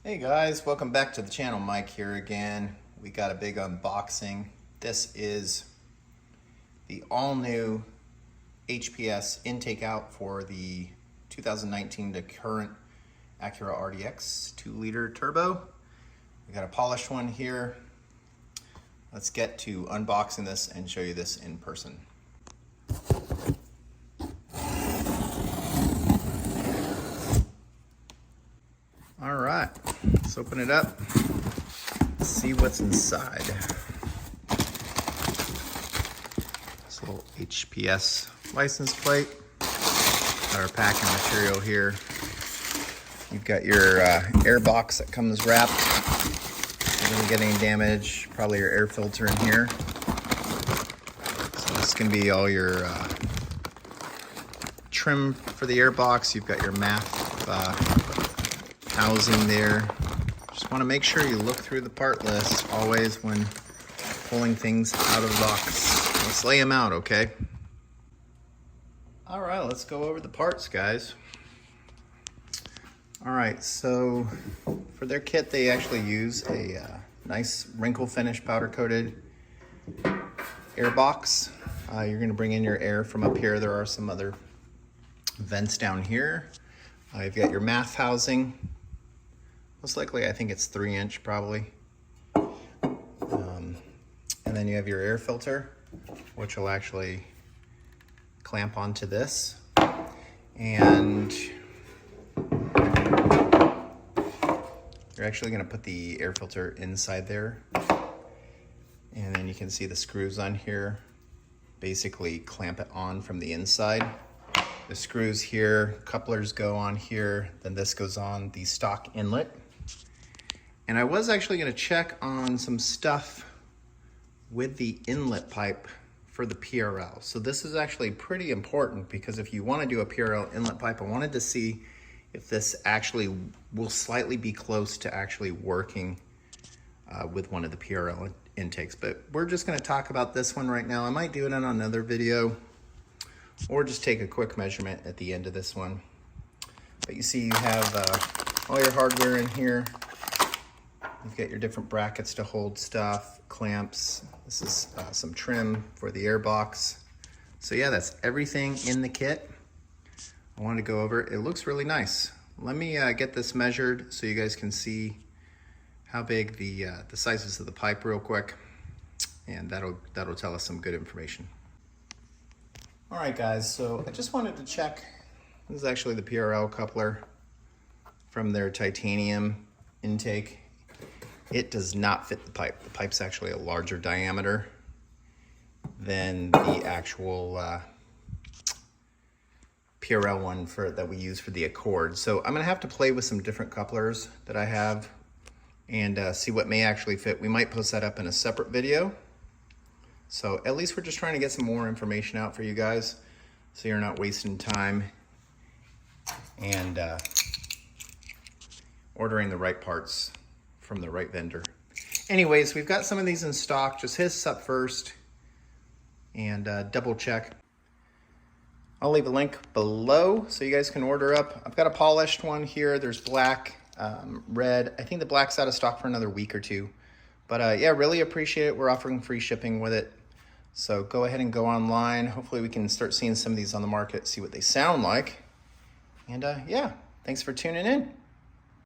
Hey guys, welcome back to the channel. Mike here again. We got a big unboxing. This is the all-new HPS intake out for the 2019 to current Acura RDX 2-liter turbo. We got a polished one here. Let's get to unboxing this and show you this in person. All right, let's open it up, see what's inside. This little HPS license plate, got our packing material here. You've got your air box that comes wrapped. You're gonna get any damage, probably your air filter in here. So this is gonna be all your trim for the air box. You've got your math housing there. Just want to make sure you look through the part list always when pulling things out of the box. Let's lay them out, okay? All right, let's go over the parts, guys. All right, so for their kit, they actually use a nice wrinkle finish powder coated air box. You're going to bring in your air from up here. There are some other vents down here. You've got your math housing. Most likely, I think it's 3-inch probably. And then you have your air filter, which will actually clamp onto this. And you're actually gonna put the air filter inside there. And then you can see the screws on here, basically clamp it on from the inside. The screws here, couplers go on here, then this goes on the stock inlet. And I was actually gonna check on some stuff with the inlet pipe for the PRL. So this is actually pretty important because if you wanna do a PRL inlet pipe, I wanted to see if this actually will slightly be close to actually working with one of the PRL intakes. But we're just gonna talk about this one right now. I might do it on another video or just take a quick measurement at the end of this one. But you see you have all your hardware in here. You've got your different brackets to hold stuff, clamps. This is some trim for the air box. So yeah, that's everything in the kit. I wanted to go over it. It looks really nice. Let me get this measured so you guys can see how big the sizes of the pipe real quick. And that'll tell us some good information. All right, guys, so I just wanted to check. This is actually the PRL coupler from their titanium intake. It does not fit the pipe. The pipe's actually a larger diameter than the actual PRL one that we use for the Accord. So I'm gonna have to play with some different couplers that I have and see what may actually fit. We might post that up in a separate video. So at least we're just trying to get some more information out for you guys so you're not wasting time and ordering the right parts from the right vendor. Anyways, we've got some of these in stock. Just hit us up first and double check. I'll leave a link below so you guys can order up. I've got a polished one here. There's black, red. I think the black's out of stock for another week or two. But yeah, really appreciate it. We're offering free shipping with it. So go ahead and go online. Hopefully we can start seeing some of these on the market, see what they sound like. And yeah, thanks for tuning in.